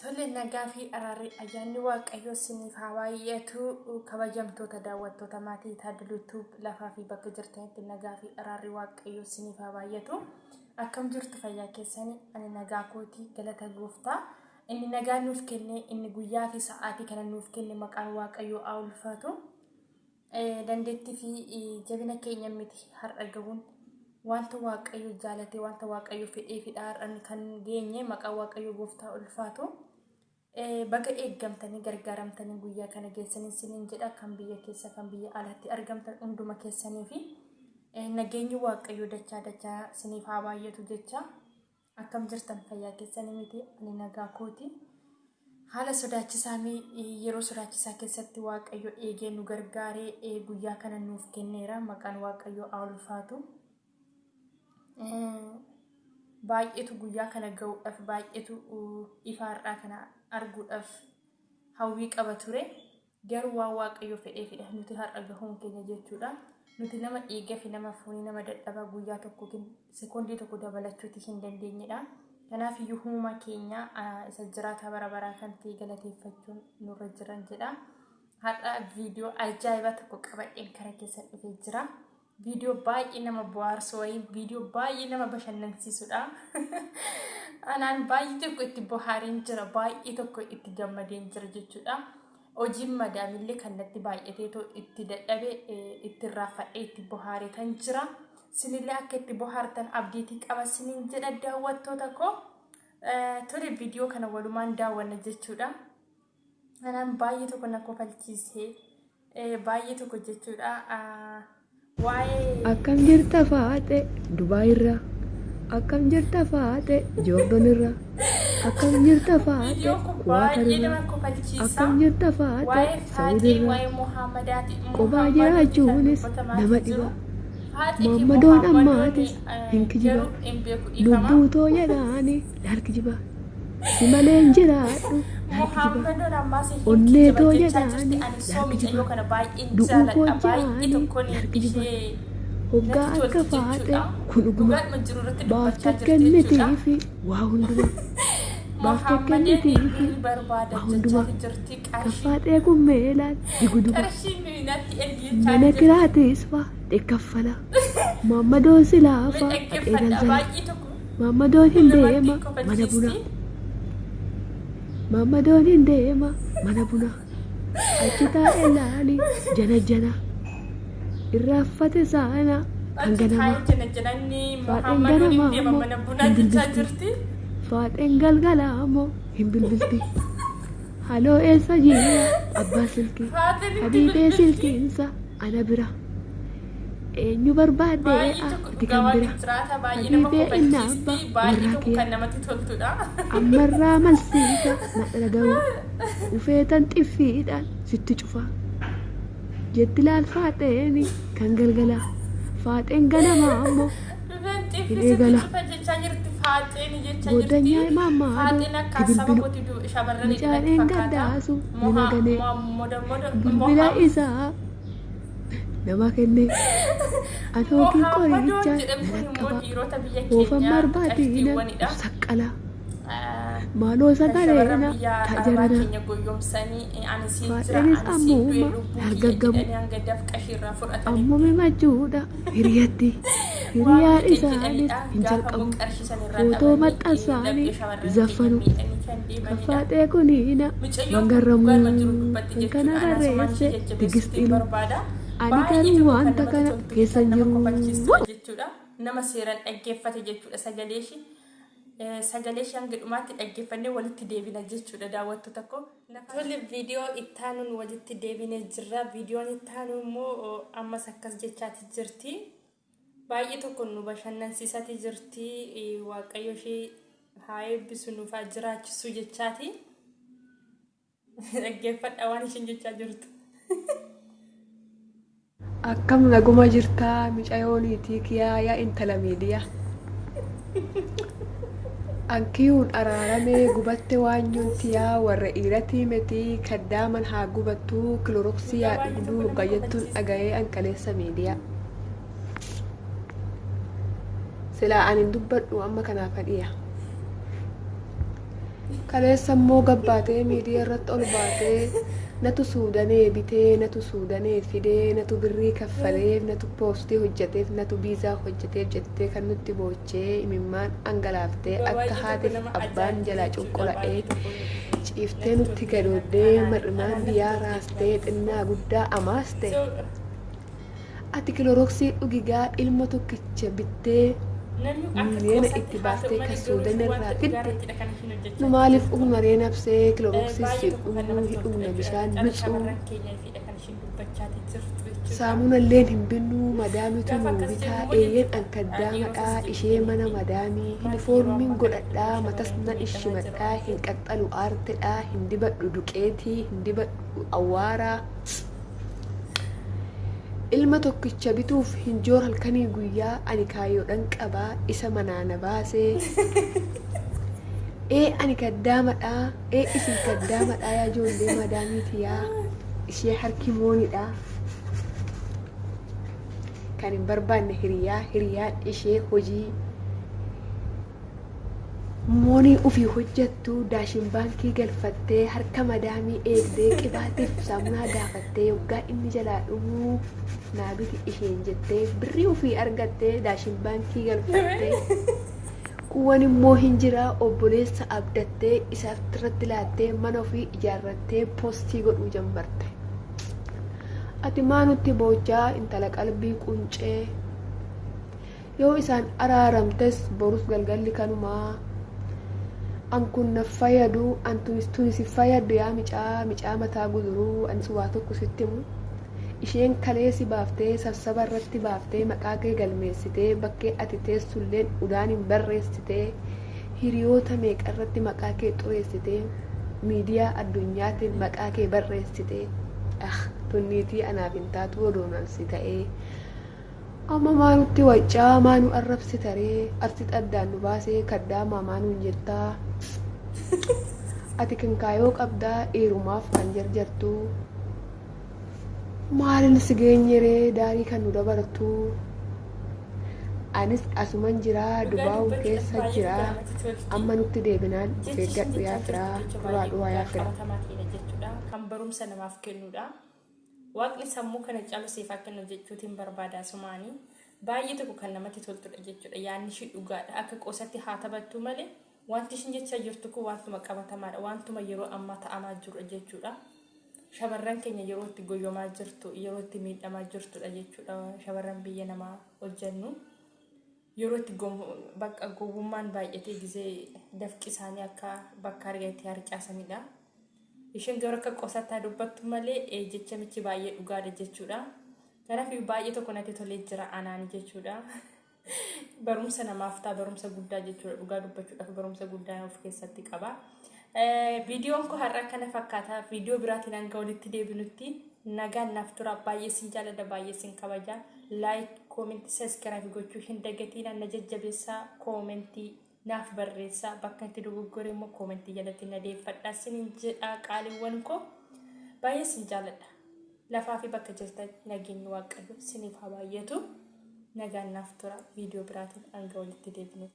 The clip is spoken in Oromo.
Tole nagaa fi araarri ayyaanni waaqayyoo isiniif haa baay'atu. Kabajamtoota daawwattoota maatii Taaddaluutu lafaa fi bakka jirtanitti nagaa fi araarri waaqayyoo isiniif haa baay'atu. Akkam jirtu fayyaa keessanii? Ani nagaa kootii galata gooftaa. Inni nagaa nuuf kenne, inni guyyaa fi sa'aatii kana nuuf kenne maqaan waaqayyoo haa ulfaatu. Dandeettii fi jabina keenya miti har'a gahuun wanta waaqayyo jaalate wanta waaqayyo fedhee fi dhaar'an kan geenye maqaa waaqayyo gooftaa ulfaatu. Baga eeggamtanii gargaaramtanii guyyaa kana geessanii siniin jedha kan biyya keessa kan biyya alatti argamtan hunduma keessanii fi nageenyi waaqayyo dachaa siniif haa baay'atu jecha. Akkam jirtan fayyaa keessanii miti? Ani nagaa kooti. Haala sodaachisaa yeroo sodaachisaa keessatti waaqayyo eegee nu gargaaree guyyaa kana nuuf kenneera. Maqaan waaqayyo haa ulfaatu. Baay'eetu guyyaa kana ga'uudhaaf baay'eetu ifaarraa kana arguudhaaf hawwii qaba ture. Garuu waan waaqayyo fedheefidha nuti har'a gahuun keenya jechuudha. Nuti nama dhiigaa fi nama foonii nama dadhabaa guyyaa tokko sekoondii tokko dabalachuuti hin dandeenyedha. Kanaaf iyyuu humna keenya isa jiraata bara baraa kan ta'e galateeffachuun nurra jiran jedha. Har'a viidiyoo ajaa'ibaa tokko qabadheen kara keessa dhufee jira. Viidiyoo baay'ee nama bohaarsu wayii viidiyoo baay'ee nama bashannansiisudha. Anaan baay'ee tokko itti bohaareen jira, baay'ee tokko itti gammadeen jira jechuudha. Hojiin madaamillee kan natti baay'atee itti dadhabee itti raafadhee itti bohaaree kan jira. Sinillee akka itti bohaartan abdiitii qaba siniin jedha daawwattoota koo. Tole viidiyoo kana walumaan daawwanna jechuudha. Anaan baay'ee tokko na kofalchiisee baay'ee tokko jechuudha. Akkam jirta faate Dubaay irraa, akkam jirta faate Joordaan irraa, akkam jirta faate Kuwaatar irraa, akkam jirta faate Saawudii irraa. Kophaa jiraachuunis nama dhiba. Maammadoon ammaatis hin kijiba. Lubbuu too jedhaani harki jiba. Si malee hin jiraadhu harki jiba. Onnee too jedhaani harki jiba. Du'uu koo jedhaani harki jiba. Hoggaa akka faate kun dhuguma. Baafta kennitii fi waa hunduma. Baafta kennitii fi waa hunduma. Kaffaaxee kun meelaan diguduba. Mana kiraatis faa dheekkaffala. Maammadoon silaafa adhee daldala. Maammadoon hin deema mana buna. Maammadoon hin deema mana buna. Achi taa'ee laali jana jana. Irraaffate saana kan ganama. Faadheen ganamaa ammoo hin bilbilti. Faadheen galgalaa ammoo hin bilbilti. Haloo eessa jira abbaa silkii. Habiibee silkiinsa ana bira. Eenyu barbaadee ati kan bira. Habiibee inni abbaa warraa kiyya. Ammarraa malsiisa na dhaga'u. Ufeetan xiffiidhaan sitti cufa. Jetti laal faaxeeni kan galgala. Faaxeen ganamaa ammoo hin eegala. Goddanyaa maammaadoo bilbilu. Mucaaleen gaddaasu ni naganee. Bilbila isaa nama kennee. Anookiin qorichaa na dhaqqaba. Oofan barbaadiina saqqala. Maaloo sagaleena tajarana. Faadheenis ammuuma dargaggamu. Ammuma machuudha hiriyatti. Hiriyaan isaanis hin jalqabu. Footoo maxxansaanii zaffanu. Kaffaaxee kuniina mangarramuu. Kan kana barreesse tigistiilu. Ani garuu wanta kana keessa jiru. Nama seeraan dhaggeeffate jechuudha sagaleeshi. Sagalee hanga dhumaatti dhaggeeffannee walitti deebina jechuudha daawwattoota koo. Tole viidiyoo ittaanuun walitti deebinee jirra. Viidiyoon ittaanu immoo ammas akkas jechaati jirti. Baay'ee tokko nu bashannansiisati jirti. Waaqayyo ishee haa eebbisu nuuf haa jiraachisu jechaati. Dhaggeeffadha waan isheen jechaa jirtu. Akkam naguma jirtaa mucaayooniitii kiyyaa intala miidiyaa. Ankiyuun araaramee gubatte waan nyuntiyaa warra dhiiratii metii kaddaaman haa gubattuu kiloroksiyaa dhugduu gayyattuun dhaga'ee anqaleessa miidiyaa. Silaa anin dubbadhu amma kanaaf hadhiya. kaleessa immoo gabbaatee miidiyaa irratti ol baatee natu suudanee bitee natu suudanee fidee natu birrii kaffaleef natu poostii hojjeteef natu biizaa hojjeteef jettee kan nutti boochee imimmaan angalaaftee akka haatiif abbaan jalaa cunqola'ee ciiftee nutti gadooddee mar'imaan biyyaa raastee xinnaa guddaa amaaste. Ati kiloroksii dhugigaa ilma tokkicha bittee miliyoona itti baaftee kan suudan irraa fidde nu maaliif dhugna nabsee kiloroksii dhugnu hidhugna bishaan bicuu saamuna illeen hin binnu madaamitu nu bitaa eeyyen ankaddaamaadhaa ishee mana madaamii yunifoormiin godhadhaa matas nan ishimadhaa hin qaxxalu aartedhaa hin dibadhu duqeetii hin dibadhu awwaaraa. Ilma tokkicha bituuf hinjoor halkanii guyyaa ani kaayyoodhaan qabaa isa manaana baasee ani kaddaamadhaa isin kaddaamadhaa yaa ijoollee madaamiitiyaa ishee harki moonidhaa kan hin barbaanne hiriyaan ishee hojii moonii ufii hojjettu daashin baankii galfattee harka madaamii eegdee qibaatiif saamunaa gaafattee yoggaa inni jalaa dhumuu naabiti isheen jettee birrii ufii argattee daashin baankii galfattee kuwwan immoo hin jiraa obboleessa abdattee isaaf irratti laattee mana ofii ijaarrattee poostii godhuu jammarte. Ati maanutti boochaa intala qalbii quncee yoo isaan araaramtes borus galgalli kanumaa. Ankun na fayyadu antunis si fayyadu yaa micaa mataa guduruu anis waa tokko sitti himu isheen kaleessi baaftee safsaba irratti baaftee maqaa kee galmeessitee bakkee ati teessulleen udaan hin barreessitee hiriyoota meeqa irratti maqaa kee xureessitee miidiyaa addunyaatiin maqaa kee barreessitee tunniitii anaaf hin taatu odoonansi ta'ee amma maanutti waccaa maanu arrabsi taree arsi addaan nu baasee kaddaamaa maanuun jettaa. Ati kan kaayoo qabdaa dhiirumaaf kan jarjartu maalin si geenyeree daarii kan nu dabartu anis asuman jiraa dubaa'uun keessa jiraa amma nutti deebinaan eeggadhu yaa firaa duraa dhuwaa yaa fira. Kan barumsa namaaf kennudha. Waaqni sammuu kana caalu siif akka kennu jechuutiin barbaadaa sumaanii baay'ee tokko kan namatti toltudha jechuudha. Yaanni ishii dhugaadha akka qoosatti haa taphattu malee. Wanti ishiin jechaa jirtu kun wantuma qabatamaadha. Wantuma yeroo ammaa ta'amaa jiru jechuudha. Shamarran keenya yeroo itti goyyomaa jirtu, yeroo itti miidhamaa jirtudha jechuudha. Shamarran biyya namaa hojjennu yeroo itti bakka gowwummaan baay'atee gisee dafqi isaanii akka bakka argatti harcaasanidha. Isheen gara akka qosataa dubbattu malee jecha michi baay'ee dhugaadha jechuudha. Kanaaf baay'ee tokko natti tolee jira anaan jechuudha. Barumsa namaaf ta'a barumsa guddaa jechuudha dhugaa dubbachuudhaaf barumsa guddaa of keessatti qaba. Viidiyoon kun har'a kana fakkaata. Viidiyoo biraatiin hanga walitti deebinutti nagaan naaf tura. Baay'ee sin jaalladha baay'ee sin kabaja. Like, comment, subscribe gochuu hin dagatiin na jajjabeessaa commentii naaf barreessaa bakka itti dogoggore immoo commentii jalatti na deeffadhaa sinin jedhaa qaaliiwwan koo baay'ee sin jaalladha. Lafaa fi bakka jirtan nageenyi waaqayyo siniif haa baay'atu. Nagaan naaf tura. Viidiyoo biraatiin hanga walitti deebinu.